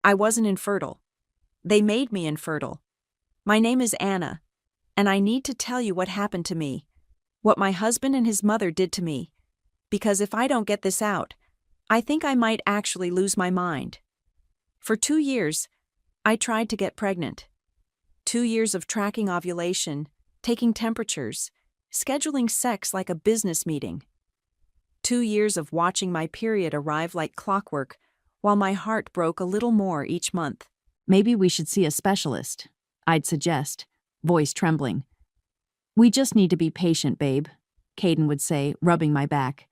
I wasn't infertile. They made me infertile. My name is Anna, and I need to tell you what happened to me, what my husband and his mother did to me, because if I don't get this out, I think I might actually lose my mind. For 2 years, I tried to get pregnant. 2 years of tracking ovulation, taking temperatures, scheduling sex like a business meeting. 2 years of watching my period arrive like clockwork, while my heart broke a little more each month. Maybe we should see a specialist, I'd suggest, voice trembling. We just need to be patient, babe, Caden would say, rubbing my back.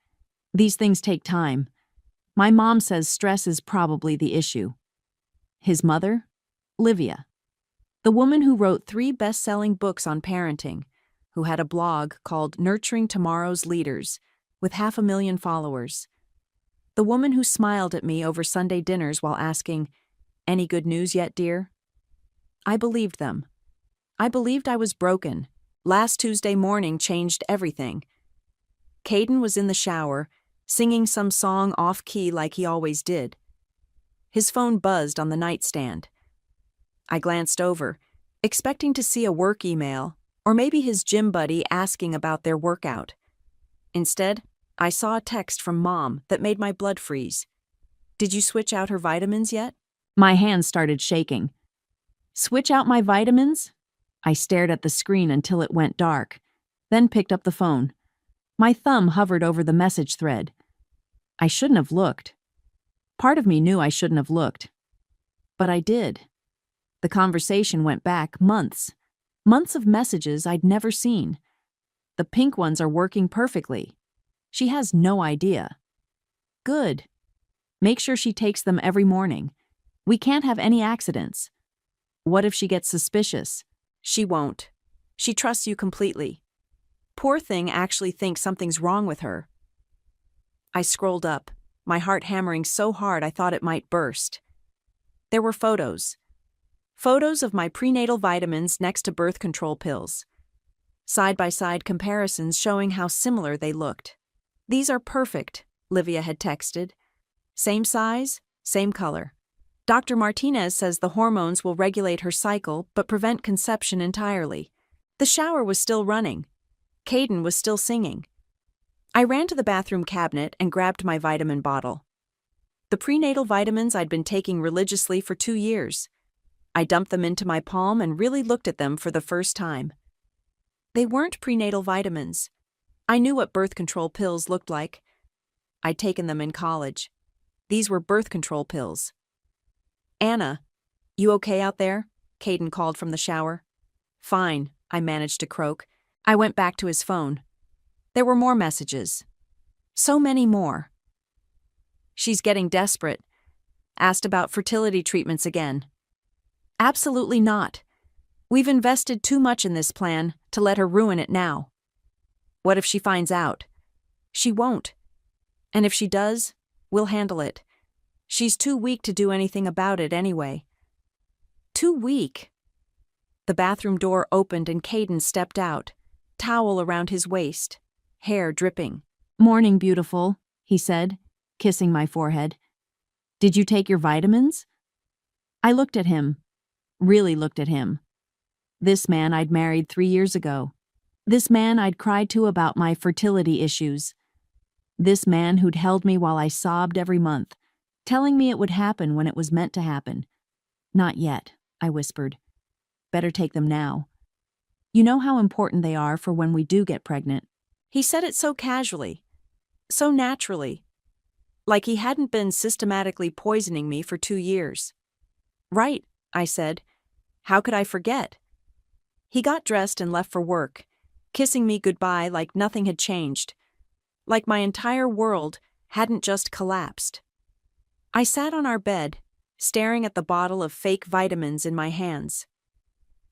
These things take time. My mom says stress is probably the issue. His mother? Livia. The woman who wrote 3 best-selling books on parenting, who had a blog called Nurturing Tomorrow's Leaders, with 500,000 followers. The woman who smiled at me over Sunday dinners while asking, "Any good news yet, dear?" I believed them. I believed I was broken. Last Tuesday morning changed everything. Caden was in the shower, singing some song off-key like he always did. His phone buzzed on the nightstand. I glanced over, expecting to see a work email, or maybe his gym buddy asking about their workout. Instead, I saw a text from Mom that made my blood freeze. "Did you switch out her vitamins yet?" My hands started shaking. Switch out my vitamins? I stared at the screen until it went dark, then picked up the phone. My thumb hovered over the message thread. I shouldn't have looked. Part of me knew I shouldn't have looked. But I did. The conversation went back months. Months of messages I'd never seen. The pink ones are working perfectly. She has no idea. Good. Make sure she takes them every morning. We can't have any accidents. What if she gets suspicious? She won't. She trusts you completely. Poor thing actually thinks something's wrong with her. I scrolled up, my heart hammering so hard I thought it might burst. There were photos. Photos of my prenatal vitamins next to birth control pills. Side-by-side comparisons showing how similar they looked. "These are perfect," Livia had texted. "Same size, same color. Dr. Martinez says the hormones will regulate her cycle but prevent conception entirely." The shower was still running. Caden was still singing. I ran to the bathroom cabinet and grabbed my vitamin bottle. The prenatal vitamins I'd been taking religiously for 2 years. I dumped them into my palm and really looked at them for the first time. They weren't prenatal vitamins. I knew what birth control pills looked like. I'd taken them in college. These were birth control pills. "Anna, you okay out there?" Caden called from the shower. "Fine," I managed to croak. I went back to his phone. There were more messages. So many more. "She's getting desperate. Asked about fertility treatments again." "Absolutely not. We've invested too much in this plan to let her ruin it now." "What if she finds out?" "She won't. And if she does, we'll handle it. She's too weak to do anything about it anyway." Too weak? The bathroom door opened and Caden stepped out, towel around his waist, hair dripping. "Morning, beautiful," he said, kissing my forehead. "Did you take your vitamins?" I looked at him, really looked at him. This man I'd married 3 years ago. This man I'd cried to about my fertility issues. This man who'd held me while I sobbed every month, telling me it would happen when it was meant to happen. "Not yet," I whispered. "Better take them now. You know how important they are for when we do get pregnant." He said it so casually, so naturally, like he hadn't been systematically poisoning me for 2 years. "Right," I said. "How could I forget?" He got dressed and left for work, kissing me goodbye like nothing had changed, like my entire world hadn't just collapsed. I sat on our bed, staring at the bottle of fake vitamins in my hands.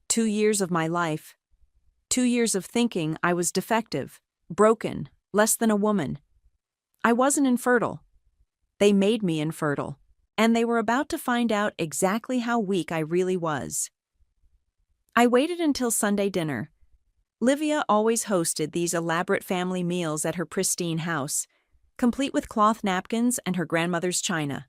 2 years of my life. 2 years of thinking I was defective, broken, less than a woman. I wasn't infertile. They made me infertile, and they were about to find out exactly how weak I really was. I waited until Sunday dinner. Livia always hosted these elaborate family meals at her pristine house, complete with cloth napkins and her grandmother's china.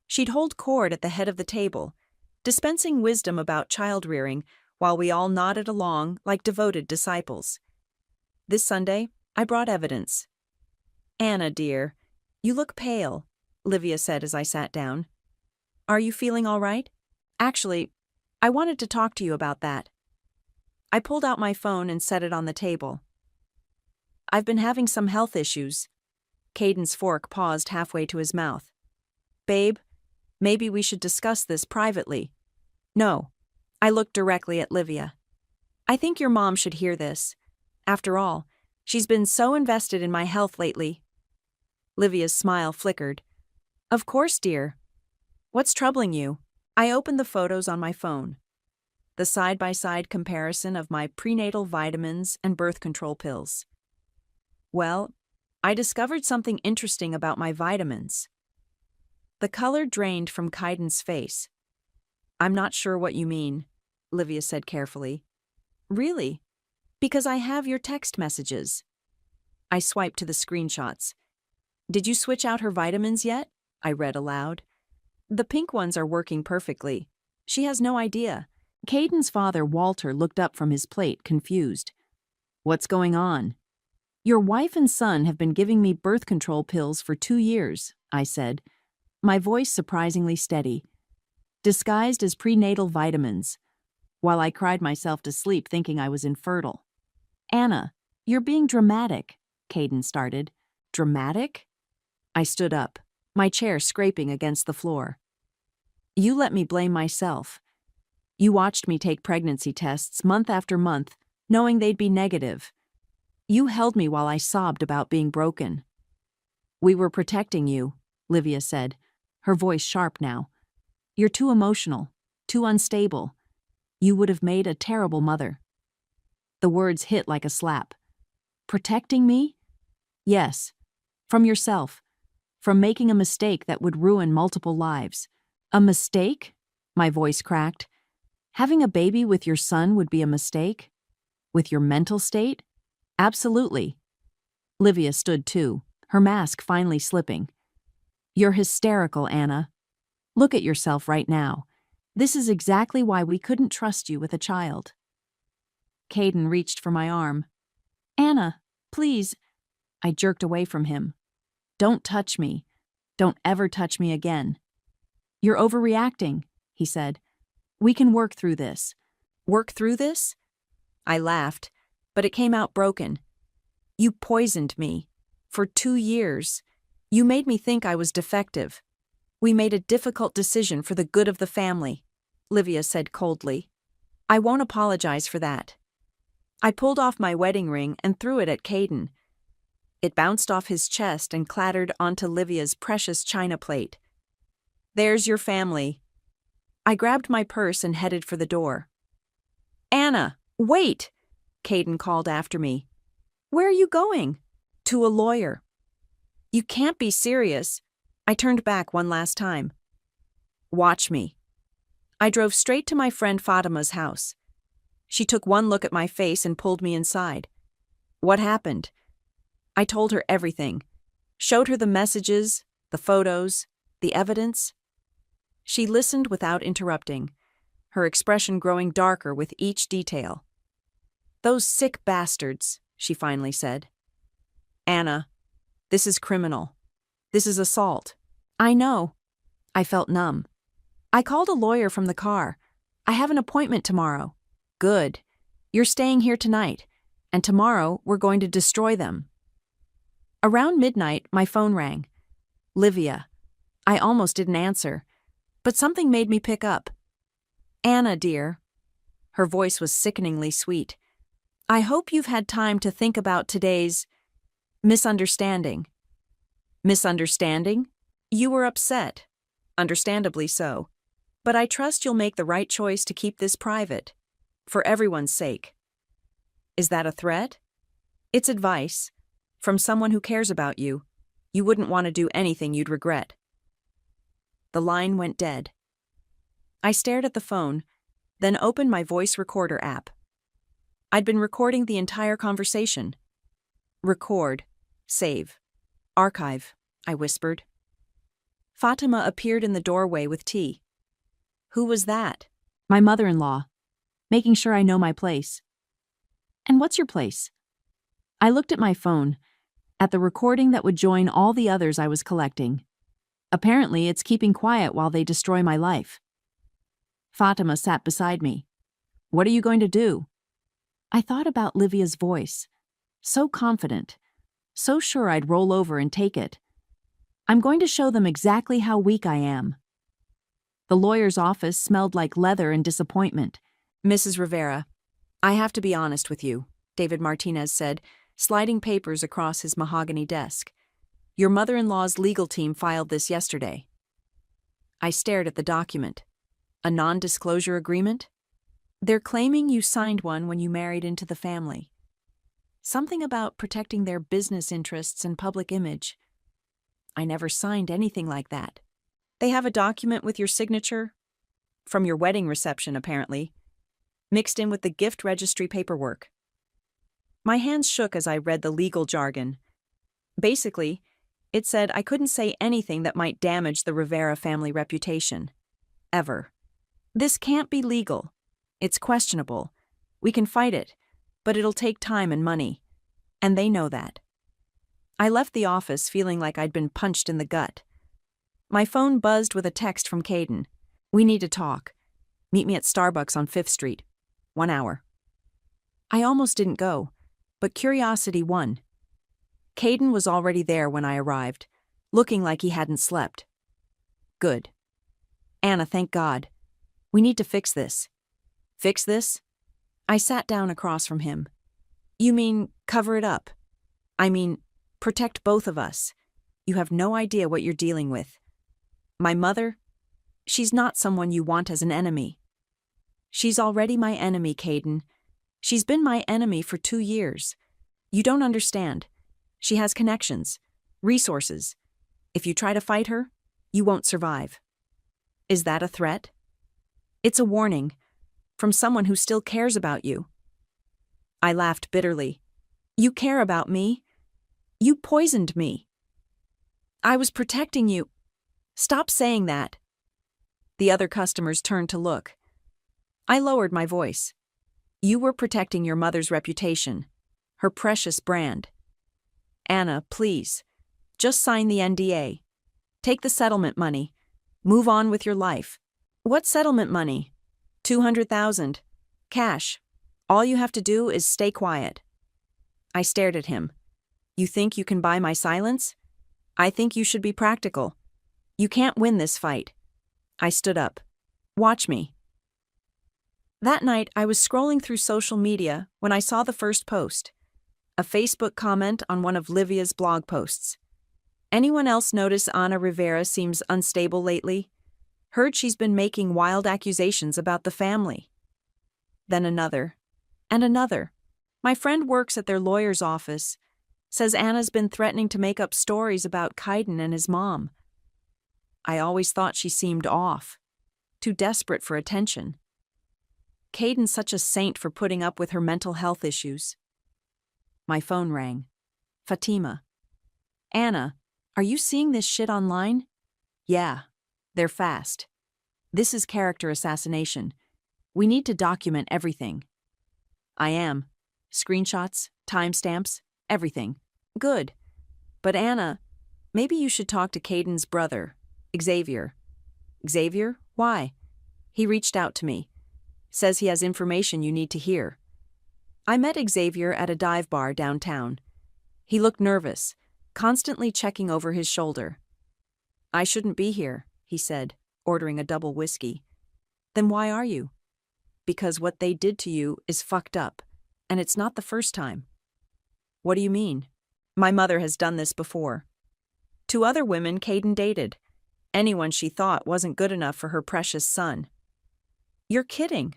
She'd hold court at the head of the table, dispensing wisdom about child-rearing while we all nodded along like devoted disciples. This Sunday, I brought evidence. "Anna, dear, you look pale," Livia said as I sat down. "Are you feeling all right? Actually, I wanted to talk to you about that." I pulled out my phone and set it on the table. "I've been having some health issues." Caden's fork paused halfway to his mouth. "Babe, maybe we should discuss this privately." "No." I looked directly at Livia. "I think your mom should hear this. After all, she's been so invested in my health lately." Livia's smile flickered. "Of course, dear. What's troubling you?" I opened the photos on my phone. The side-by-side comparison of my prenatal vitamins and birth control pills. "Well, I discovered something interesting about my vitamins." The color drained from Kaiden's face. "I'm not sure what you mean," Livia said carefully. "Really? Because I have your text messages." I swiped to the screenshots. "Did you switch out her vitamins yet?" I read aloud. "The pink ones are working perfectly. She has no idea." Caden's father, Walter, looked up from his plate, confused. "What's going on?" "Your wife and son have been giving me birth control pills for 2 years," I said, my voice surprisingly steady, disguised as prenatal vitamins, while I cried myself to sleep thinking I was infertile. "Anna, you're being dramatic," Caden started. "Dramatic?" I stood up, my chair scraping against the floor. "You let me blame myself. You watched me take pregnancy tests month after month, knowing they'd be negative. You held me while I sobbed about being broken." "We were protecting you," Livia said, her voice sharp now. "You're too emotional, too unstable. You would have made a terrible mother." The words hit like a slap. "Protecting me?" "Yes. From yourself. From making a mistake that would ruin multiple lives." "A mistake?" My voice cracked. "Having a baby with your son would be a mistake? With your mental state?" "Absolutely." Livia stood too, her mask finally slipping. "You're hysterical, Anna. Look at yourself right now. This is exactly why we couldn't trust you with a child." Caden reached for my arm. "Anna, please." I jerked away from him. "Don't touch me. Don't ever touch me again." "You're overreacting," he said. "We can work through this." "Work through this?" I laughed, but it came out broken. "You poisoned me. For 2 years. You made me think I was defective. We made a difficult decision for the good of the family," Livia said coldly. "I won't apologize for that." I pulled off my wedding ring and threw it at Caden. It bounced off his chest and clattered onto Livia's precious china plate. "There's your family." I grabbed my purse and headed for the door. "Anna, wait!" Caden called after me. "Where are you going?" "To a lawyer." "You can't be serious." I turned back one last time. "Watch me." I drove straight to my friend Fatima's house. She took one look at my face and pulled me inside. "What happened?" I told her everything. Showed her the messages, the photos, the evidence. She listened without interrupting, her expression growing darker with each detail. "Those sick bastards," she finally said. "Anna, this is criminal. This is assault." "I know." I felt numb. "I called a lawyer from the car. I have an appointment tomorrow." "Good. You're staying here tonight, and tomorrow we're going to destroy them." Around midnight, my phone rang. Livia. I almost didn't answer, but something made me pick up. "Anna, dear." Her voice was sickeningly sweet. "I hope you've had time to think about today's misunderstanding." "Misunderstanding?" "You were upset. Understandably so. But I trust you'll make the right choice to keep this private. For everyone's sake." "Is that a threat?" "It's advice. From someone who cares about you. You wouldn't want to do anything you'd regret." The line went dead. I stared at the phone, then opened my voice recorder app. I'd been recording the entire conversation. "Record. Save. Archive," I whispered. Fatima appeared in the doorway with tea. Who was that? My mother-in-law, making sure I know my place. And what's your place? I looked at my phone, at the recording that would join all the others I was collecting. Apparently, it's keeping quiet while they destroy my life. Fatima sat beside me. What are you going to do? I thought about Livia's voice. So confident. So sure I'd roll over and take it. I'm going to show them exactly how weak I am. The lawyer's office smelled like leather and disappointment. Mrs. Rivera, I have to be honest with you, David Martinez said, sliding papers across his mahogany desk. Your mother-in-law's legal team filed this yesterday. I stared at the document. A non-disclosure agreement? They're claiming you signed one when you married into the family. Something about protecting their business interests and public image. I never signed anything like that. They have a document with your signature, from your wedding reception apparently, mixed in with the gift registry paperwork. My hands shook as I read the legal jargon. Basically, it said I couldn't say anything that might damage the Rivera family reputation. Ever. This can't be legal. It's questionable. We can fight it, but it'll take time and money. And they know that. I left the office feeling like I'd been punched in the gut. My phone buzzed with a text from Caden. We need to talk. Meet me at Starbucks on 5th Street. 1 hour. I almost didn't go, but curiosity won. Caden was already there when I arrived, looking like he hadn't slept. Good. Anna, thank God. We need to fix this. Fix this? I sat down across from him. You mean cover it up? I mean, protect both of us. You have no idea what you're dealing with. My mother? She's not someone you want as an enemy. She's already my enemy, Caden. She's been my enemy for 2 years. You don't understand. She has connections, resources. If you try to fight her, you won't survive. Is that a threat? It's a warning, from someone who still cares about you. I laughed bitterly. You care about me? You poisoned me. I was protecting you. Stop saying that. The other customers turned to look. I lowered my voice. You were protecting your mother's reputation, her precious brand. Anna, please, just sign the NDA. Take the settlement money. Move on with your life. What settlement money? $200,000. Cash. All you have to do is stay quiet. I stared at him. You think you can buy my silence? I think you should be practical. You can't win this fight. I stood up. Watch me. That night, I was scrolling through social media when I saw the first post. A Facebook comment on one of Livia's blog posts. Anyone else notice Ana Rivera seems unstable lately? Heard she's been making wild accusations about the family. Then another. And another. My friend works at their lawyer's office. Says Anna's been threatening to make up stories about Kaiden and his mom. I always thought she seemed off. Too desperate for attention. Kaiden's such a saint for putting up with her mental health issues. My phone rang. Fatima. Anna, are you seeing this shit online? Yeah. They're fast. This is character assassination. We need to document everything. I am. Screenshots, timestamps, everything. Good. But Anna, maybe you should talk to Kaiden's brother, Xavier. Xavier? Why? He reached out to me. Says he has information you need to hear. I met Xavier at a dive bar downtown. He looked nervous, constantly checking over his shoulder. I shouldn't be here, he said, ordering a double whiskey. Then why are you? Because what they did to you is fucked up, and it's not the first time. What do you mean? My mother has done this before. 2 other women Kaiden dated. Anyone she thought wasn't good enough for her precious son. You're kidding.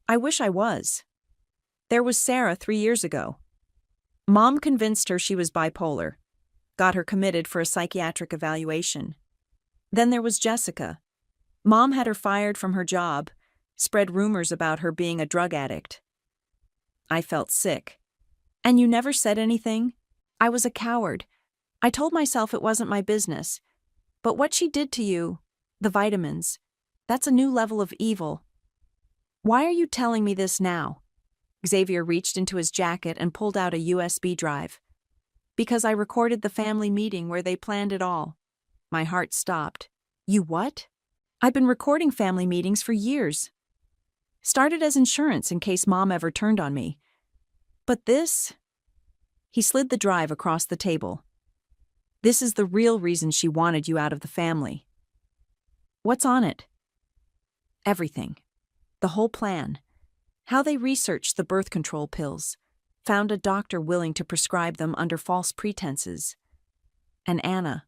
I wish I was. There was Sarah 3 years ago. Mom convinced her she was bipolar, got her committed for a psychiatric evaluation. Then there was Jessica. Mom had her fired from her job, spread rumors about her being a drug addict. I felt sick. And you never said anything? I was a coward. I told myself it wasn't my business. But what she did to you, the vitamins, that's a new level of evil. Why are you telling me this now? Xavier reached into his jacket and pulled out a USB drive. Because I recorded the family meeting where they planned it all. My heart stopped. You what? I've been recording family meetings for years. Started as insurance in case Mom ever turned on me. But this? He slid the drive across the table. This is the real reason she wanted you out of the family. What's on it? Everything. The whole plan. How they researched the birth control pills, found a doctor willing to prescribe them under false pretenses. And Anna,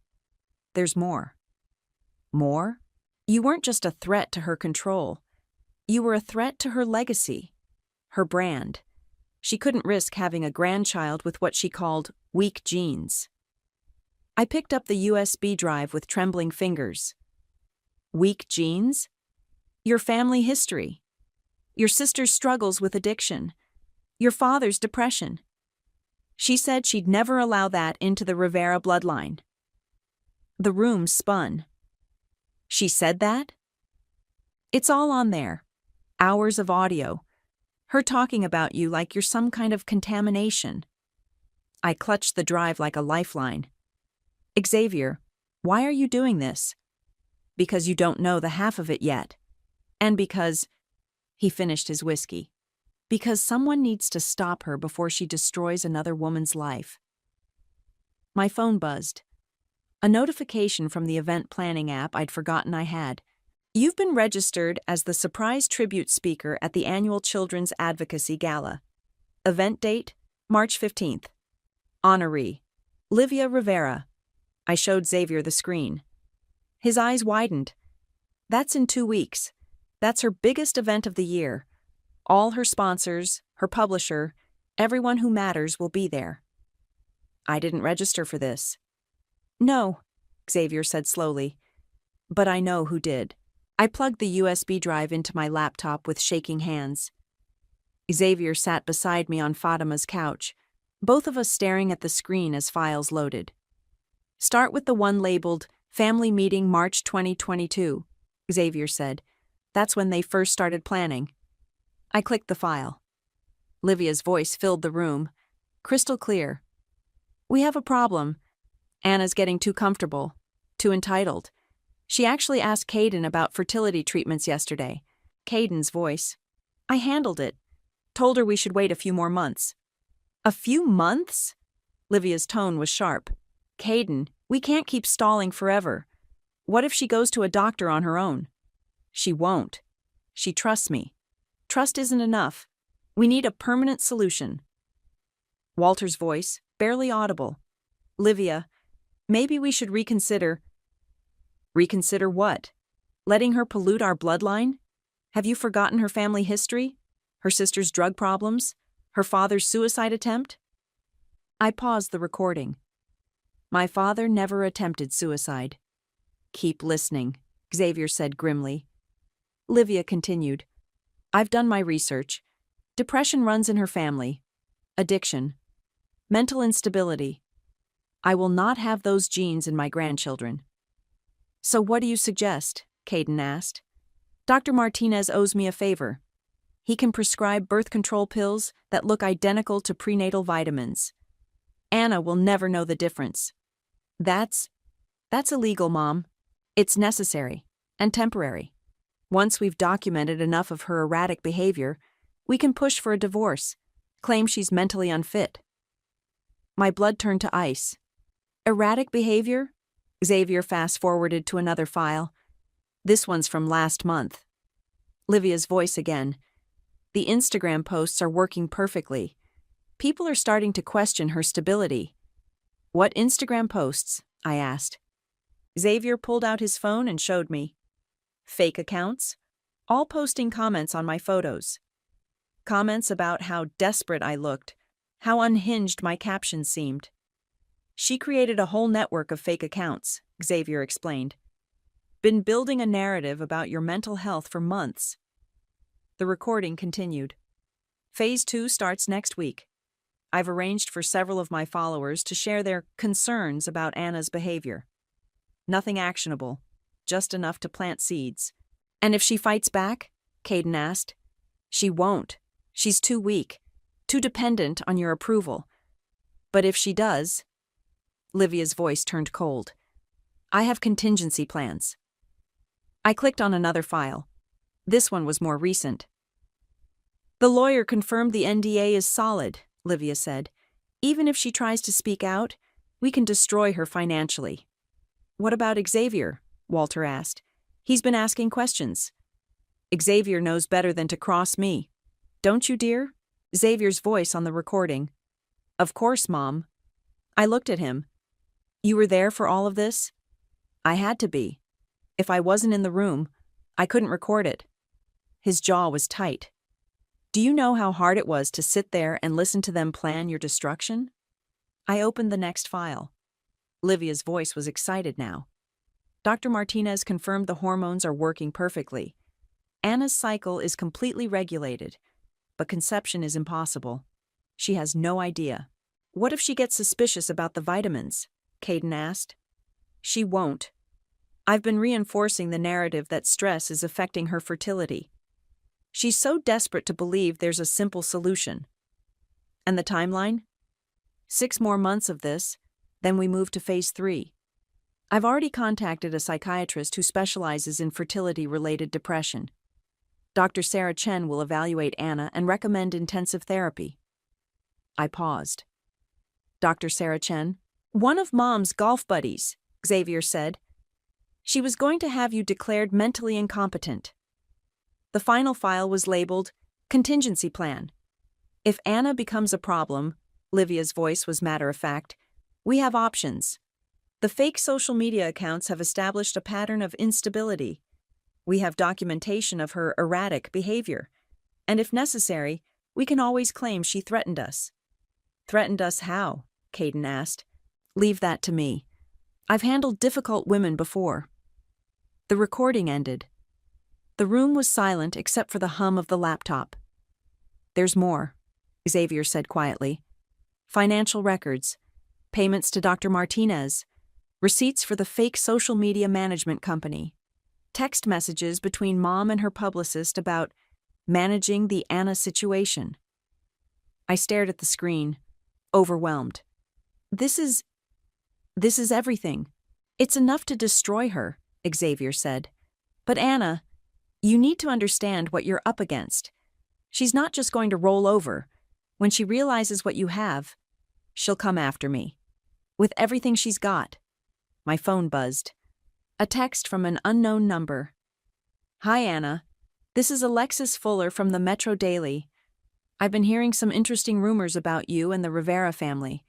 there's more. More? You weren't just a threat to her control. You were a threat to her legacy, her brand. She couldn't risk having a grandchild with what she called weak genes. I picked up the USB drive with trembling fingers. Weak genes? Your family history. Your sister's struggles with addiction. Your father's depression. She said she'd never allow that into the Rivera bloodline. The room spun. She said that? It's all on there. Hours of audio. Her talking about you like you're some kind of contamination. I clutched the drive like a lifeline. Xavier, why are you doing this? Because you don't know the half of it yet. And because, he finished his whiskey, because someone needs to stop her before she destroys another woman's life. My phone buzzed. A notification from the event planning app I'd forgotten I had. You've been registered as the surprise tribute speaker at the annual Children's Advocacy Gala. Event date, March 15th. Honoree, Livia Rivera. I showed Xavier the screen. His eyes widened. That's in 2 weeks. That's her biggest event of the year. All her sponsors, her publisher, everyone who matters will be there. I didn't register for this. No, Xavier said slowly. But I know who did. I plugged the USB drive into my laptop with shaking hands. Xavier sat beside me on Fatima's couch, both of us staring at the screen as files loaded. Start with the one labeled Family Meeting March 2022, Xavier said. That's when they first started planning. I clicked the file. Livia's voice filled the room, crystal clear. We have a problem. Anna's getting too comfortable, too entitled. She actually asked Caden about fertility treatments yesterday. Caden's voice. I handled it. Told her we should wait a few more months. A few months? Livia's tone was sharp. Caden, we can't keep stalling forever. What if she goes to a doctor on her own? She won't. She trusts me. Trust isn't enough. We need a permanent solution. Walter's voice, barely audible. Livia, maybe we should reconsider. Reconsider what? Letting her pollute our bloodline? Have you forgotten her family history? Her sister's drug problems? Her father's suicide attempt? I paused the recording. My father never attempted suicide. Keep listening, Xavier said grimly. Livia continued. I've done my research. Depression runs in her family. Addiction. Mental instability. I will not have those genes in my grandchildren. So what do you suggest? Caden asked. Dr. Martinez owes me a favor. He can prescribe birth control pills that look identical to prenatal vitamins. Anna will never know the difference. That's illegal, Mom. It's necessary and temporary. Once we've documented enough of her erratic behavior, we can push for a divorce, claim she's mentally unfit. My blood turned to ice. Erratic behavior? Xavier fast-forwarded to another file. This one's from last month. Livia's voice again. The Instagram posts are working perfectly. People are starting to question her stability. What Instagram posts? I asked. Xavier pulled out his phone and showed me. Fake accounts, all posting comments on my photos. Comments about how desperate I looked, how unhinged my captions seemed. She created a whole network of fake accounts, Xavier explained. Been building a narrative about your mental health for months. The recording continued. Phase 2 starts next week. I've arranged for several of my followers to share their concerns about Anna's behavior. Nothing actionable, just enough to plant seeds. And if she fights back? Caden asked. She won't. She's too weak, too dependent on your approval. But if she does? Livia's voice turned cold. I have contingency plans. I clicked on another file. This one was more recent. The lawyer confirmed the NDA is solid, Livia said. Even if she tries to speak out, we can destroy her financially. What about Xavier? Walter asked. He's been asking questions. Xavier knows better than to cross me. Don't you, dear? Xavier's voice on the recording. Of course, Mom. I looked at him. You were there for all of this? I had to be. If I wasn't in the room, I couldn't record it. His jaw was tight. Do you know how hard it was to sit there and listen to them plan your destruction? I opened the next file. Livia's voice was excited now. Dr. Martinez confirmed the hormones are working perfectly. Anna's cycle is completely regulated, but conception is impossible. She has no idea. What if she gets suspicious about the vitamins? Caden asked. She won't. I've been reinforcing the narrative that stress is affecting her fertility. She's so desperate to believe there's a simple solution. And the timeline? 6 more months of this, then we move to phase 3. I've already contacted a psychiatrist who specializes in fertility-related depression. Dr. Sarah Chen will evaluate Anna and recommend intensive therapy. I paused. Dr. Sarah Chen? One of Mom's golf buddies, Xavier said. She was going to have you declared mentally incompetent. The final file was labeled Contingency Plan. If Anna becomes a problem, Livia's voice was matter-of-fact, we have options. The fake social media accounts have established a pattern of instability. We have documentation of her erratic behavior. And if necessary, we can always claim she threatened us. Threatened us how? Caden asked. Leave that to me. I've handled difficult women before. The recording ended. The room was silent except for the hum of the laptop. There's more, Xavier said quietly. Financial records, payments to Dr. Martinez, receipts for the fake social media management company, text messages between Mom and her publicist about managing the Anna situation. I stared at the screen, overwhelmed. This is everything. It's enough to destroy her, Xavier said. But Anna, you need to understand what you're up against. She's not just going to roll over. When she realizes what you have, she'll come after me. With everything she's got. My phone buzzed. A text from an unknown number. Hi, Anna. This is Alexis Fuller from the Metro Daily. I've been hearing some interesting rumors about you and the Rivera family.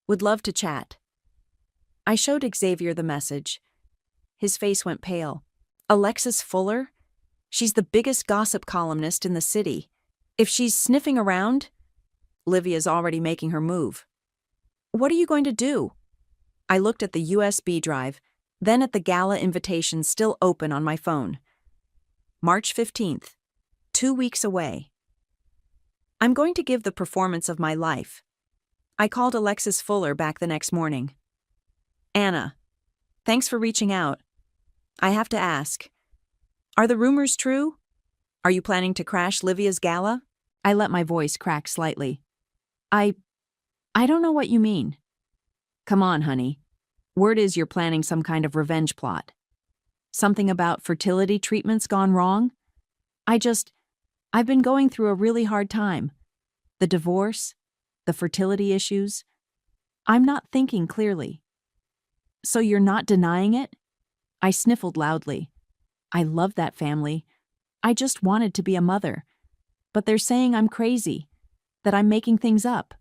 Would love to chat. I showed Xavier the message. His face went pale. Alexis Fuller? She's the biggest gossip columnist in the city. If she's sniffing around, Livia's already making her move. What are you going to do? I looked at the USB drive, then at the Gala invitation still open on my phone. March 15th, 2 weeks away. I'm going to give the performance of my life. I called Alexis Fuller back the next morning. Anna, thanks for reaching out. I have to ask, are the rumors true? Are you planning to crash Livia's gala? I let my voice crack slightly. I don't know what you mean. Come on, honey. Word is you're planning some kind of revenge plot. Something about fertility treatments gone wrong? I've been going through a really hard time. The divorce, the fertility issues. I'm not thinking clearly. So you're not denying it? I sniffled loudly. I love that family. I just wanted to be a mother. But they're saying I'm crazy, that I'm making things up.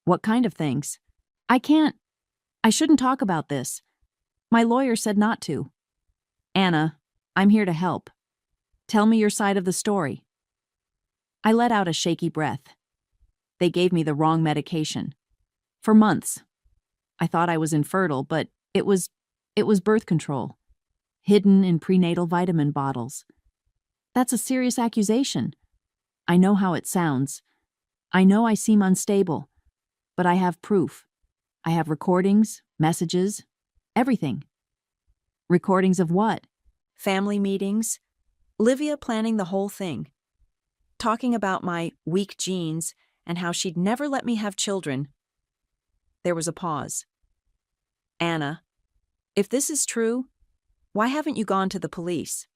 What kind of things? I shouldn't talk about this. My lawyer said not to. Anna, I'm here to help. Tell me your side of the story. I let out a shaky breath. They gave me the wrong medication. For months. I thought I was infertile, but it was birth control. Hidden in prenatal vitamin bottles. That's a serious accusation. I know how it sounds. I know I seem unstable. But I have proof. I have recordings, messages, everything. Recordings of what? Family meetings. Livia planning the whole thing. Talking about my weak genes and how she'd never let me have children. There was a pause. Anna, if this is true, why haven't you gone to the police?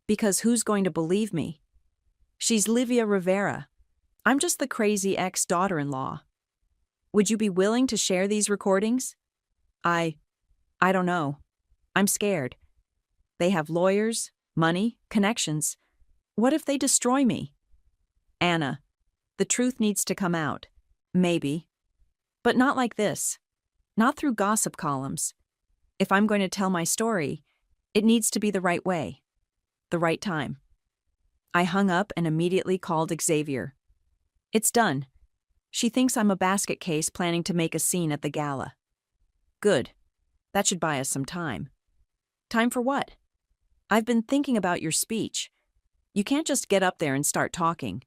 Because who's going to believe me? She's Livia Rivera. I'm just the crazy ex-daughter-in-law. Would you be willing to share these recordings? I don't know. I'm scared. They have lawyers, money, connections. What if they destroy me? Anna, the truth needs to come out. Maybe. But not like this. Not through gossip columns. If I'm going to tell my story, it needs to be the right way. The right time. I hung up and immediately called Xavier. It's done. She thinks I'm a basket case planning to make a scene at the gala. Good. That should buy us some time. Time for what? I've been thinking about your speech. You can't just get up there and start talking.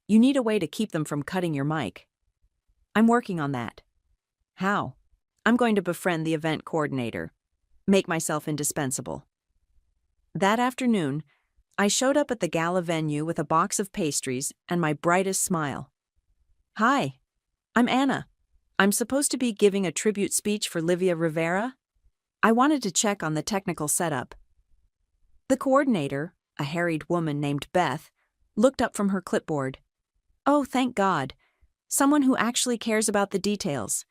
You need a way to keep them from cutting your mic. I'm working on that. How? I'm going to befriend the event coordinator. Make myself indispensable. That afternoon, I showed up at the gala venue with a box of pastries and my brightest smile. Hi, I'm Anna. I'm supposed to be giving a tribute speech for Livia Rivera. I wanted to check on the technical setup. The coordinator, a harried woman named Beth, looked up from her clipboard. Oh, thank God. Someone who actually cares about the details.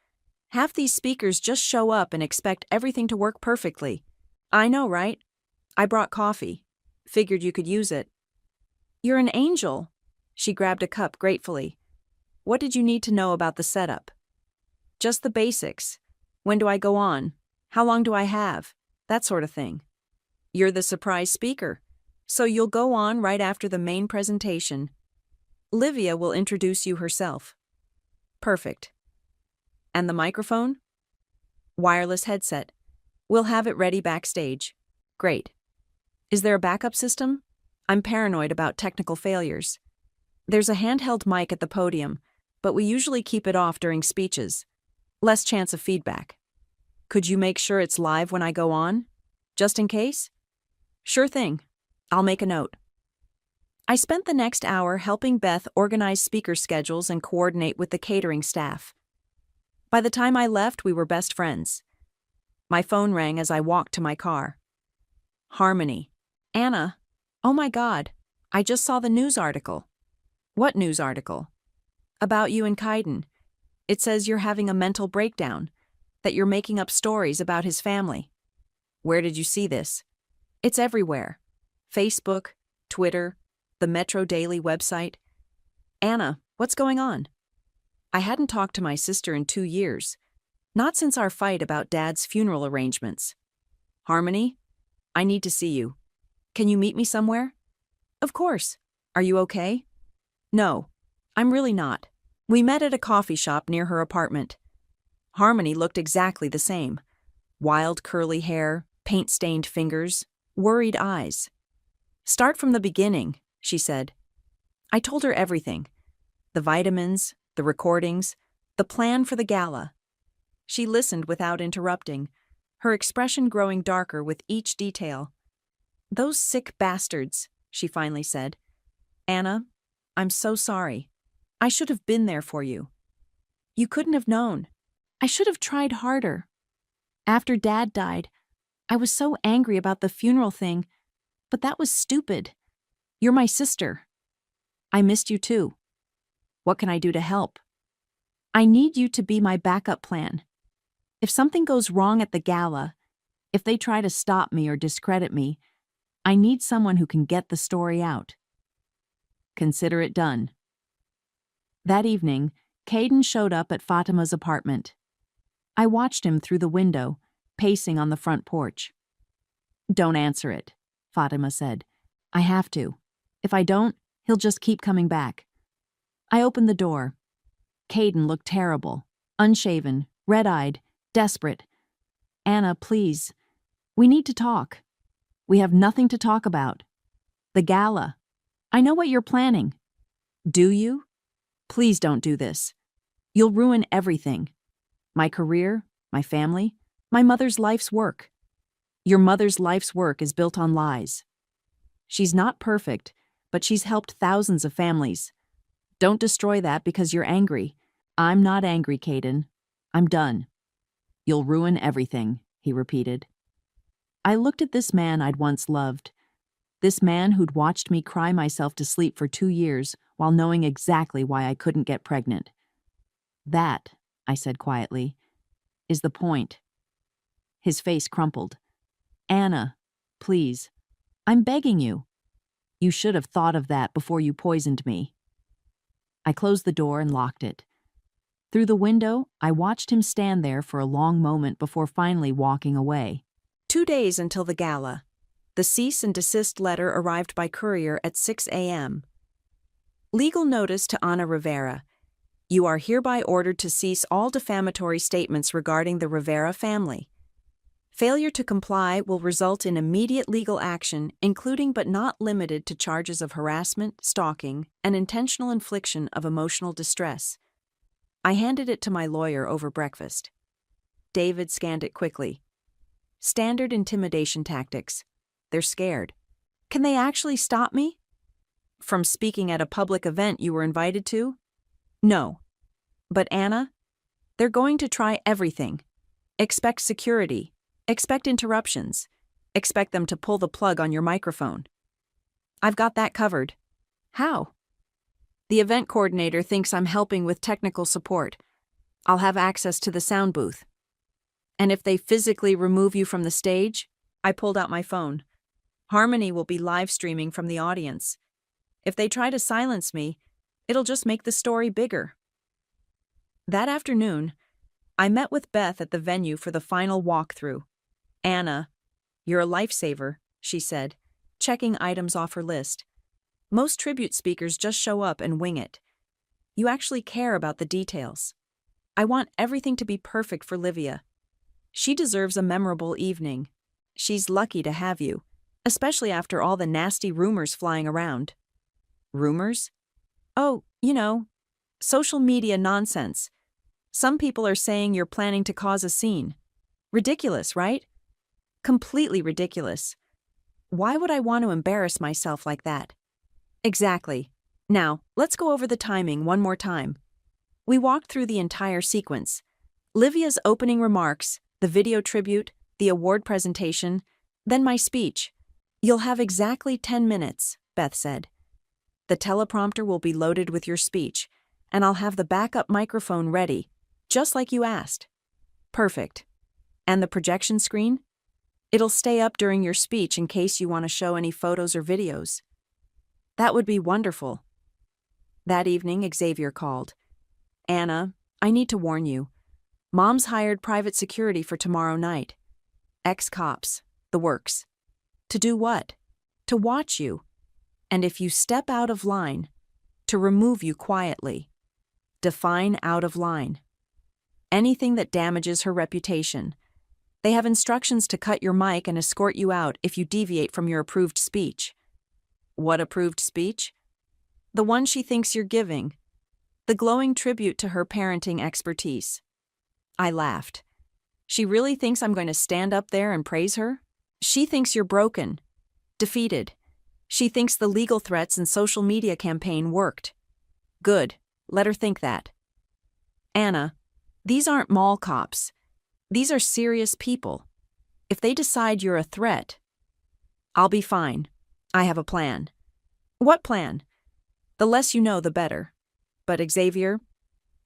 Half these speakers just show up and expect everything to work perfectly. I know, right? I brought coffee. Figured you could use it. You're an angel. She grabbed a cup gratefully. What did you need to know about the setup? Just the basics. When do I go on? How long do I have? That sort of thing. You're the surprise speaker, so you'll go on right after the main presentation. Livia will introduce you herself. Perfect. And the microphone? Wireless headset. We'll have it ready backstage. Great. Is there a backup system? I'm paranoid about technical failures. There's a handheld mic at the podium, but we usually keep it off during speeches. Less chance of feedback. Could you make sure it's live when I go on? Just in case? Sure thing. I'll make a note. I spent the next hour helping Beth organize speaker schedules and coordinate with the catering staff. By the time I left, we were best friends. My phone rang as I walked to my car. Harmony. Anna. Oh my God. I just saw the news article. What news article? About you and Kaiden. It says you're having a mental breakdown, that you're making up stories about his family. Where did you see this? It's everywhere. Facebook, Twitter, the Metro Daily website. Anna, what's going on? I hadn't talked to my sister in 2 years. Not since our fight about Dad's funeral arrangements. Harmony, I need to see you. Can you meet me somewhere? Of course. Are you okay? No, I'm really not. We met at a coffee shop near her apartment. Harmony looked exactly the same. Wild curly hair, paint-stained fingers, worried eyes. Start from the beginning, she said. I told her everything. The vitamins, the recordings, the plan for the gala. She listened without interrupting, her expression growing darker with each detail. Those sick bastards, she finally said. Anna, I'm so sorry. I should have been there for you. You couldn't have known. I should have tried harder. After Dad died, I was so angry about the funeral thing, but that was stupid. You're my sister. I missed you too. What can I do to help? I need you to be my backup plan. If something goes wrong at the gala, if they try to stop me or discredit me, I need someone who can get the story out. Consider it done. That evening, Kaiden showed up at Fatima's apartment. I watched him through the window, pacing on the front porch. Don't answer it, Fatima said. I have to. If I don't, he'll just keep coming back. I opened the door. Kaiden looked terrible, unshaven, red-eyed, desperate. Anna, please. We need to talk. We have nothing to talk about. The gala. I know what you're planning. Do you? Please don't do this. You'll ruin everything. My career, my family, my mother's life's work. Your mother's life's work is built on lies. She's not perfect, but she's helped thousands of families. Don't destroy that because you're angry. I'm not angry, Caden. I'm done. You'll ruin everything, he repeated. I looked at this man I'd once loved. This man who'd watched me cry myself to sleep for 2 years while knowing exactly why I couldn't get pregnant. That, I said quietly, is the point. His face crumpled. Anna, please. I'm begging you. You should have thought of that before you poisoned me. I closed the door and locked it. Through the window, I watched him stand there for a long moment before finally walking away. 2 days until the gala. The cease and desist letter arrived by courier at 6 a.m. Legal notice to Ana Rivera. You are hereby ordered to cease all defamatory statements regarding the Rivera family. Failure to comply will result in immediate legal action, including but not limited to charges of harassment, stalking, and intentional infliction of emotional distress. I handed it to my lawyer over breakfast. David scanned it quickly. Standard intimidation tactics. They're scared. Can they actually stop me? From speaking at a public event you were invited to? No. But Anna? They're going to try everything. Expect security. Expect interruptions. Expect them to pull the plug on your microphone. I've got that covered. How? The event coordinator thinks I'm helping with technical support. I'll have access to the sound booth. And if they physically remove you from the stage, I pulled out my phone. Harmony will be live streaming from the audience. If they try to silence me, it'll just make the story bigger. That afternoon, I met with Beth at the venue for the final walkthrough. Anna, you're a lifesaver, she said, checking items off her list. Most tribute speakers just show up and wing it. You actually care about the details. I want everything to be perfect for Livia. She deserves a memorable evening. She's lucky to have you, especially after all the nasty rumors flying around. Rumors? Oh, social media nonsense. Some people are saying you're planning to cause a scene. Ridiculous, right? Completely ridiculous. Why would I want to embarrass myself like that? Exactly. Now, let's go over the timing one more time. We walked through the entire sequence. Livia's opening remarks, the video tribute, the award presentation, then my speech. You'll have exactly 10 minutes, Beth said. The teleprompter will be loaded with your speech, and I'll have the backup microphone ready, just like you asked. Perfect. And the projection screen? It'll stay up during your speech in case you want to show any photos or videos. That would be wonderful. That evening, Xavier called. Anna, I need to warn you. Mom's hired private security for tomorrow night. Ex-cops, the works. To do what? To watch you. And if you step out of line, to remove you quietly. Define out of line. Anything that damages her reputation. They have instructions to cut your mic and escort you out if you deviate from your approved speech. What approved speech? The one she thinks you're giving. The glowing tribute to her parenting expertise. I laughed. She really thinks I'm going to stand up there and praise her? She thinks you're broken. Defeated. She thinks the legal threats and social media campaign worked. Good. Let her think that. Anna, these aren't mall cops. These are serious people. If they decide you're a threat, I'll be fine. I have a plan. What plan? The less you know, the better. But Xavier,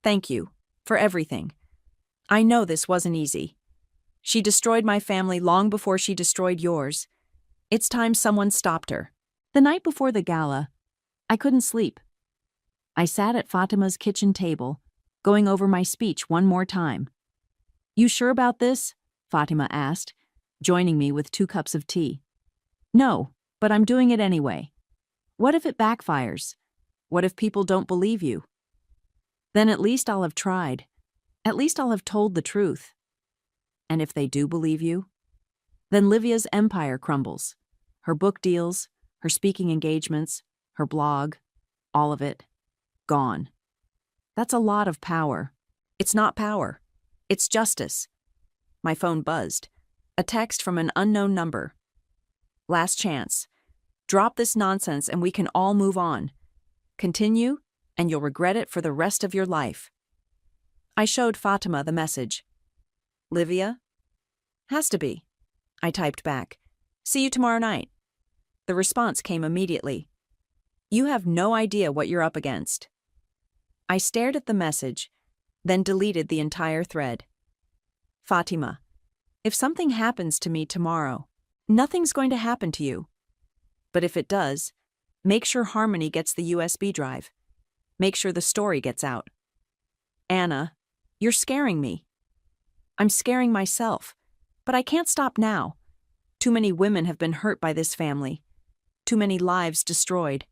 thank you for everything. I know this wasn't easy. She destroyed my family long before she destroyed yours. It's time someone stopped her. The night before the gala, I couldn't sleep. I sat at Fatima's kitchen table, going over my speech one more time. You sure about this? Fatima asked, joining me with 2 cups of tea. No, but I'm doing it anyway. What if it backfires? What if people don't believe you? Then at least I'll have tried. At least I'll have told the truth. And if they do believe you? Then Livia's empire crumbles. Her book deals, her speaking engagements, her blog, all of it, gone. That's a lot of power. It's not power. It's justice. My phone buzzed. A text from an unknown number. Last chance. Drop this nonsense and we can all move on. Continue, and you'll regret it for the rest of your life. I showed Fatima the message. Livia? Has to be. I typed back. See you tomorrow night. The response came immediately. You have no idea what you're up against. I stared at the message, then deleted the entire thread. Fatima, if something happens to me tomorrow, nothing's going to happen to you. But if it does, make sure Harmony gets the USB drive. Make sure the story gets out. Anna, you're scaring me. I'm scaring myself, but I can't stop now. Too many women have been hurt by this family. Too many lives destroyed.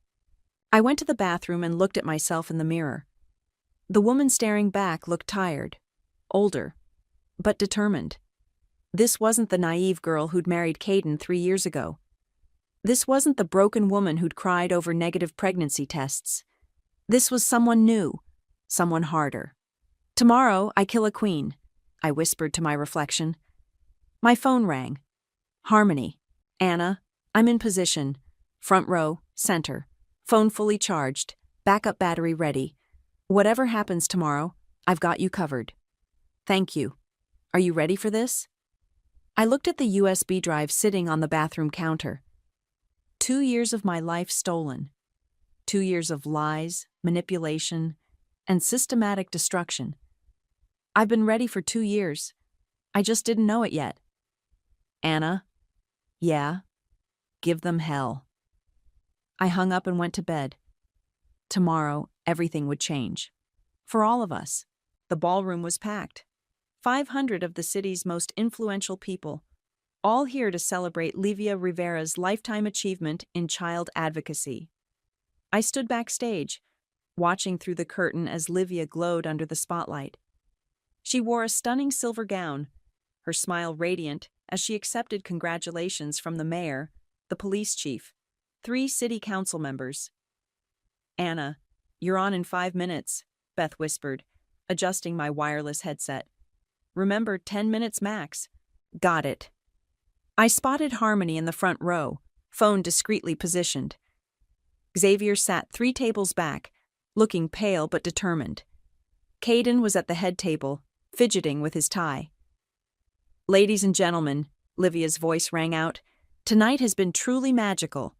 I went to the bathroom and looked at myself in the mirror. The woman staring back looked tired, older, but determined. This wasn't the naive girl who'd married Caden 3 years ago. This wasn't the broken woman who'd cried over negative pregnancy tests. This was someone new, someone harder. Tomorrow, I kill a queen, I whispered to my reflection. My phone rang. Harmony. Anna, I'm in position. Front row, center. Phone fully charged. Backup battery ready. Whatever happens tomorrow, I've got you covered. Thank you. Are you ready for this? I looked at the USB drive sitting on the bathroom counter. 2 years of my life stolen. 2 years of lies, manipulation, and systematic destruction. I've been ready for 2 years. I just didn't know it yet. Anna? Yeah? Give them hell. I hung up and went to bed. Tomorrow, everything would change. For all of us. The ballroom was packed. 500 of the city's most influential people, all here to celebrate Livia Rivera's lifetime achievement in child advocacy. I stood backstage, watching through the curtain as Livia glowed under the spotlight. She wore a stunning silver gown, her smile radiant as she accepted congratulations from the mayor, the police chief, 3 city council members. Anna, you're on in 5 minutes, Beth whispered, adjusting my wireless headset. Remember, 10 minutes max. Got it. I spotted Harmony in the front row, phone discreetly positioned. Xavier sat 3 tables back, looking pale but determined. Caden was at the head table, fidgeting with his tie. Ladies and gentlemen, Livia's voice rang out, tonight has been truly magical.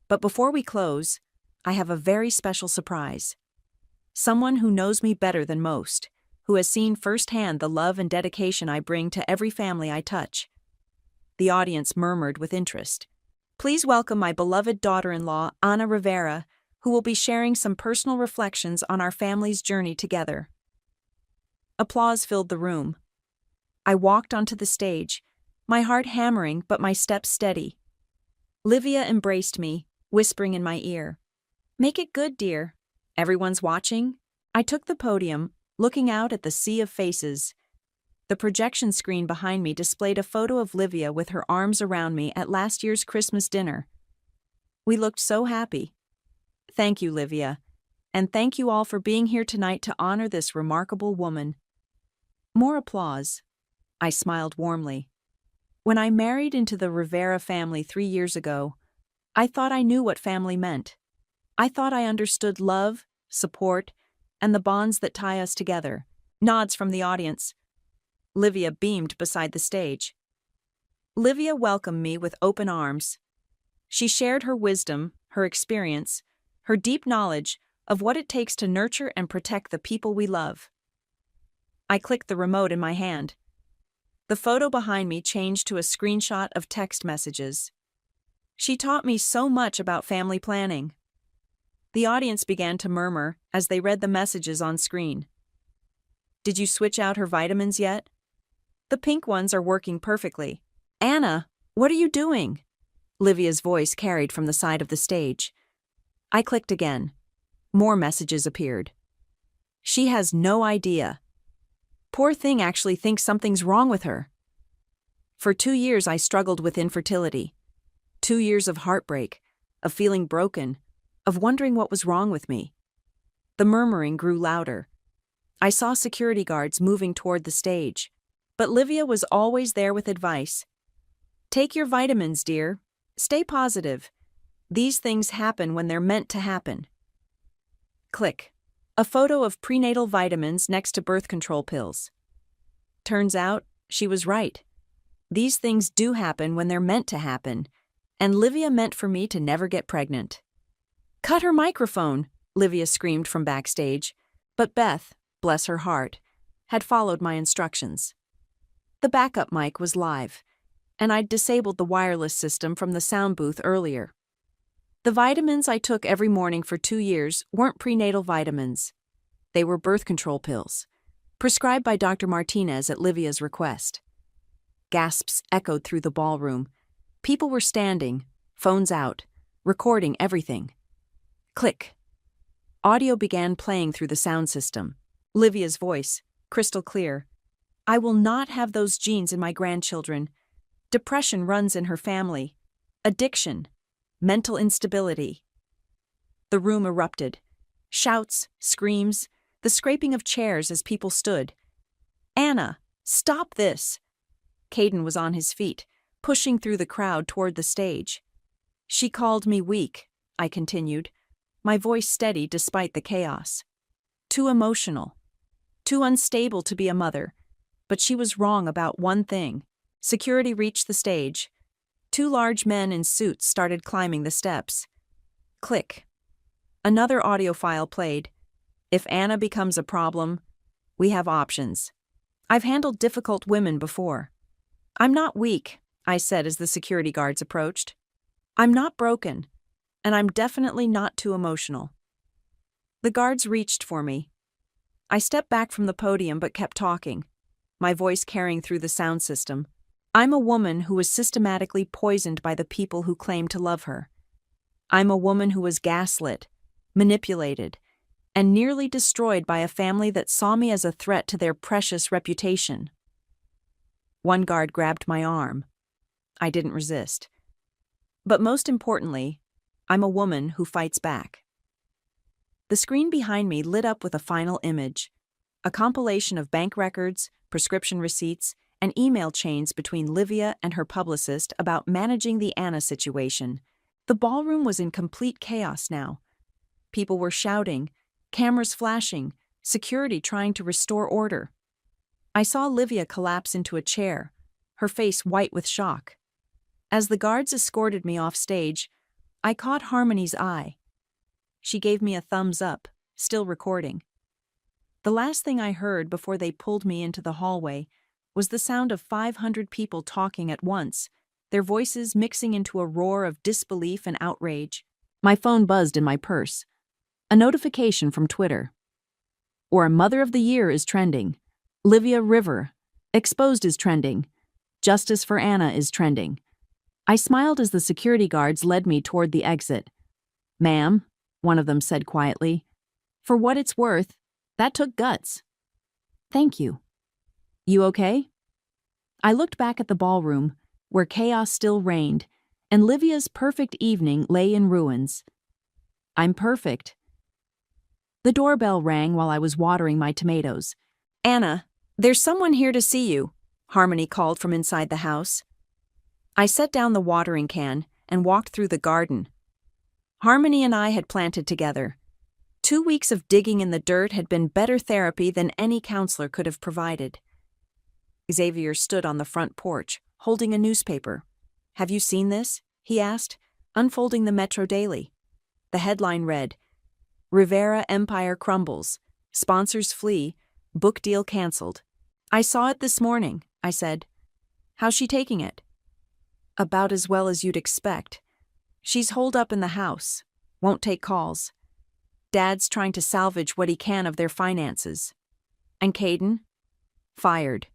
But before we close, I have a very special surprise. Someone who knows me better than most, who has seen firsthand the love and dedication I bring to every family I touch. The audience murmured with interest. Please welcome my beloved daughter-in-law, Ana Rivera, who will be sharing some personal reflections on our family's journey together. Applause filled the room. I walked onto the stage, my heart hammering but my steps steady. Livia embraced me, whispering in my ear, "Make it good, dear. Everyone's watching." I took the podium, looking out at the sea of faces. The projection screen behind me displayed a photo of Livia with her arms around me at last year's Christmas dinner. We looked so happy. Thank you, Livia, and thank you all for being here tonight to honor this remarkable woman. More applause. I smiled warmly. When I married into the Rivera family 3 years ago, I thought I knew what family meant. I thought I understood love, support, and the bonds that tie us together. Nods from the audience. Livia beamed beside the stage. Livia welcomed me with open arms. She shared her wisdom, her experience, her deep knowledge of what it takes to nurture and protect the people we love. I clicked the remote in my hand. The photo behind me changed to a screenshot of text messages. She taught me so much about family planning. The audience began to murmur as they read the messages on screen. Did you switch out her vitamins yet? The pink ones are working perfectly. Anna, what are you doing? Livia's voice carried from the side of the stage. I clicked again. More messages appeared. She has no idea. Poor thing actually thinks something's wrong with her. For 2 years I struggled with infertility. 2 years of heartbreak, of feeling broken, of wondering what was wrong with me. The murmuring grew louder. I saw security guards moving toward the stage. But Livia was always there with advice. Take your vitamins, dear. Stay positive. These things happen when they're meant to happen. Click. A photo of prenatal vitamins next to birth control pills. Turns out, she was right. These things do happen when they're meant to happen, and Livia meant for me to never get pregnant. Cut her microphone, Livia screamed from backstage, but Beth, bless her heart, had followed my instructions. The backup mic was live, and I'd disabled the wireless system from the sound booth earlier. The vitamins I took every morning for 2 years weren't prenatal vitamins. They were birth control pills, prescribed by Dr. Martinez at Livia's request. Gasps echoed through the ballroom. People were standing, phones out, recording everything. Click. Audio began playing through the sound system. Livia's voice, crystal clear. I will not have those genes in my grandchildren. Depression runs in her family. Addiction. Mental instability. The room erupted. Shouts, screams, the scraping of chairs as people stood. Anna, stop this! Caden was on his feet, pushing through the crowd toward the stage. She called me weak, I continued, my voice steady despite the chaos. Too emotional. Too unstable to be a mother. But she was wrong about one thing. Security reached the stage. 2 large men in suits started climbing the steps. Click. Another audio file played. If Anna becomes a problem, we have options. I've handled difficult women before. I'm not weak, I said as the security guards approached. I'm not broken, and I'm definitely not too emotional. The guards reached for me. I stepped back from the podium but kept talking, my voice carrying through the sound system. I'm a woman who was systematically poisoned by the people who claimed to love her. I'm a woman who was gaslit, manipulated, and nearly destroyed by a family that saw me as a threat to their precious reputation. One guard grabbed my arm. I didn't resist. But most importantly, I'm a woman who fights back. The screen behind me lit up with a final image, a compilation of bank records, prescription receipts, and email chains between Livia and her publicist about managing the Anna situation. The ballroom was in complete chaos now. People were shouting, cameras flashing, security trying to restore order. I saw Livia collapse into a chair, her face white with shock. As the guards escorted me off stage, I caught Harmony's eye. She gave me a thumbs up, still recording. The last thing I heard before they pulled me into the hallway was the sound of 500 people talking at once, their voices mixing into a roar of disbelief and outrage. My phone buzzed in my purse. A notification from Twitter. Or Mother of the Year is trending. Livia River. Exposed is trending. Justice for Anna is trending. I smiled as the security guards led me toward the exit. Ma'am, one of them said quietly, for what it's worth, that took guts. Thank you. You okay? I looked back at the ballroom, where chaos still reigned, and Livia's perfect evening lay in ruins. I'm perfect. The doorbell rang while I was watering my tomatoes. Anna, there's someone here to see you, Harmony called from inside the house. I set down the watering can and walked through the garden. Harmony and I had planted together. 2 weeks of digging in the dirt had been better therapy than any counselor could have provided. Xavier stood on the front porch, holding a newspaper. Have you seen this? He asked, unfolding the Metro Daily. The headline read, Rivera Empire crumbles, sponsors flee, book deal canceled. I saw it this morning, I said. How's she taking it? About as well as you'd expect. She's holed up in the house, won't take calls. Dad's trying to salvage what he can of their finances. And Caden? Fired.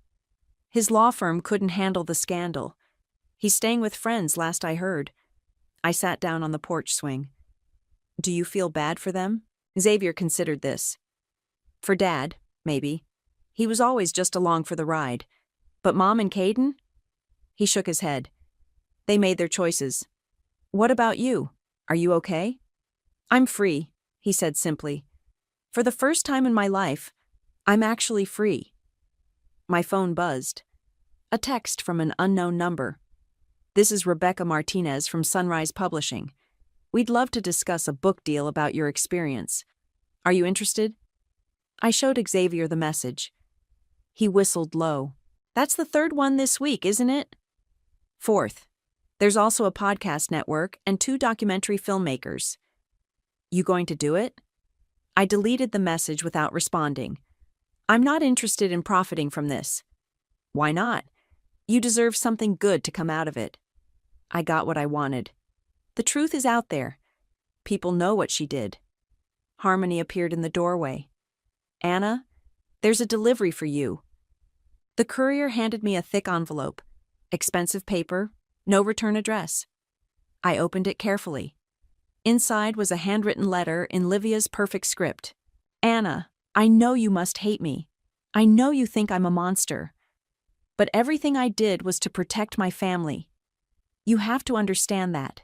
His law firm couldn't handle the scandal. He's staying with friends, last I heard. I sat down on the porch swing. Do you feel bad for them? Xavier considered this. For Dad, maybe. He was always just along for the ride. But Mom and Caden? He shook his head. They made their choices. What about you? Are you okay? I'm free, he said simply. For the first time in my life, I'm actually free. My phone buzzed. A text from an unknown number. This is Rebecca Martinez from Sunrise Publishing. We'd love to discuss a book deal about your experience. Are you interested? I showed Xavier the message. He whistled low. That's the third one this week, isn't it? Fourth. There's also a podcast network and 2 documentary filmmakers. You going to do it? I deleted the message without responding. I'm not interested in profiting from this. Why not? You deserve something good to come out of it. I got what I wanted. The truth is out there. People know what she did. Harmony appeared in the doorway. Anna, there's a delivery for you. The courier handed me a thick envelope. Expensive paper, no return address. I opened it carefully. Inside was a handwritten letter in Livia's perfect script. Anna, I know you must hate me. I know you think I'm a monster. But everything I did was to protect my family. You have to understand that.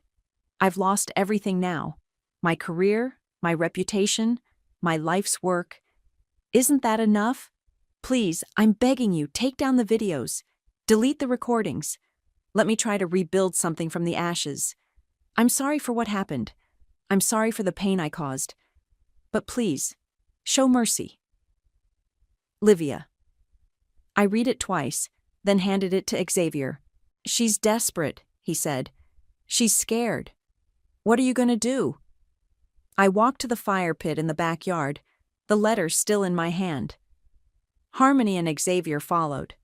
I've lost everything now. My career, my reputation, my life's work. Isn't that enough? Please, I'm begging you, take down the videos. Delete the recordings. Let me try to rebuild something from the ashes. I'm sorry for what happened. I'm sorry for the pain I caused. But please, show mercy. Livia. I read it twice, then handed it to Xavier. She's desperate, he said. She's scared. What are you going to do? I walked to the fire pit in the backyard, the letter still in my hand. Harmony and Xavier followed.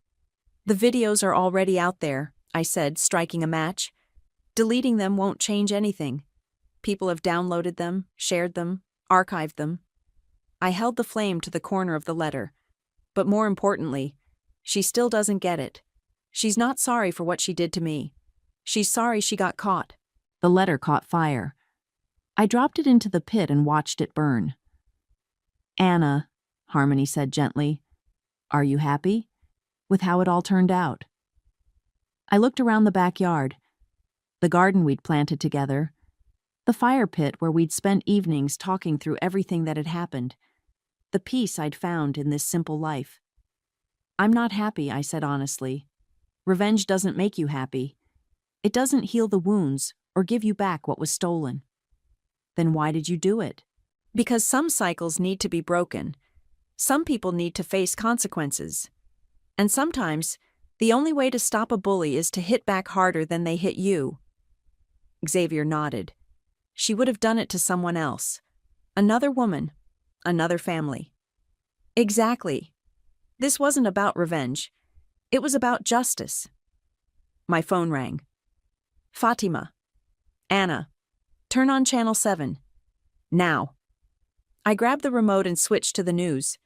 The videos are already out there, I said, striking a match. Deleting them won't change anything. People have downloaded them, shared them, archived them. I held the flame to the corner of the letter. But more importantly, she still doesn't get it. She's not sorry for what she did to me. She's sorry she got caught. The letter caught fire. I dropped it into the pit and watched it burn. Anna, Harmony said gently, are you happy with how it all turned out? I looked around the backyard, the garden we'd planted together, the fire pit where we'd spent evenings talking through everything that had happened, the peace I'd found in this simple life. I'm not happy, I said honestly. Revenge doesn't make you happy. It doesn't heal the wounds or give you back what was stolen. Then why did you do it? Because some cycles need to be broken. Some people need to face consequences. And sometimes, the only way to stop a bully is to hit back harder than they hit you. Xavier nodded. She would have done it to someone else. Another woman. Another family. Exactly. This wasn't about revenge. It was about justice. My phone rang. Fatima. Anna. Turn on Channel 7. Now. I grabbed the remote and switched to the news.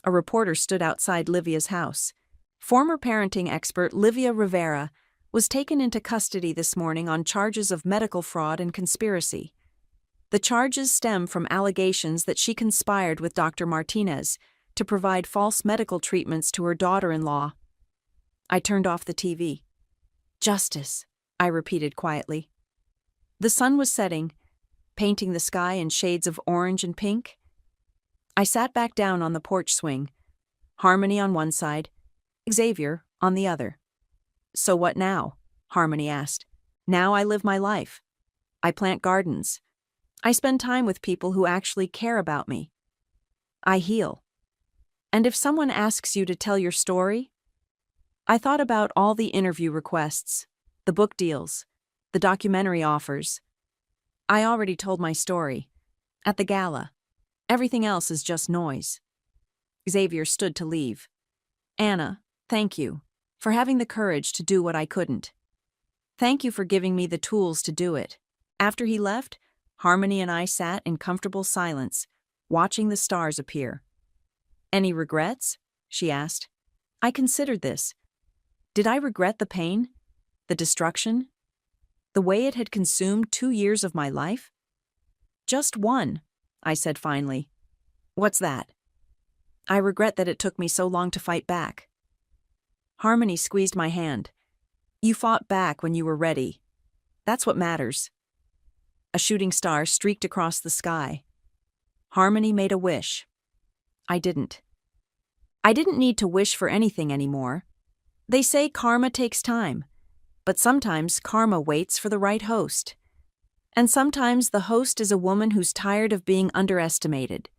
A reporter stood outside Livia's house. Former parenting expert Livia Rivera was taken into custody this morning on charges of medical fraud and conspiracy. The charges stem from allegations that she conspired with Dr. Martinez to provide false medical treatments to her daughter-in-law. I turned off the TV. Justice, I repeated quietly. The sun was setting, painting the sky in shades of orange and pink. I sat back down on the porch swing, Harmony on one side, Xavier on the other. So what now? Harmony asked. Now I live my life. I plant gardens. I spend time with people who actually care about me. I heal. And if someone asks you to tell your story? I thought about all the interview requests, the book deals, the documentary offers. I already told my story. At the gala. Everything else is just noise. Xavier stood to leave. Anna, thank you for having the courage to do what I couldn't. Thank you for giving me the tools to do it. After he left, Harmony and I sat in comfortable silence, watching the stars appear. Any regrets? She asked. I considered this. Did I regret the pain? The destruction? The way it had consumed 2 years of my life? Just one, I said finally. What's that? I regret that it took me so long to fight back. Harmony squeezed my hand. You fought back when you were ready. That's what matters. A shooting star streaked across the sky. Harmony made a wish. I didn't. I didn't need to wish for anything anymore. They say karma takes time. But sometimes karma waits for the right host. And sometimes the host is a woman who's tired of being underestimated,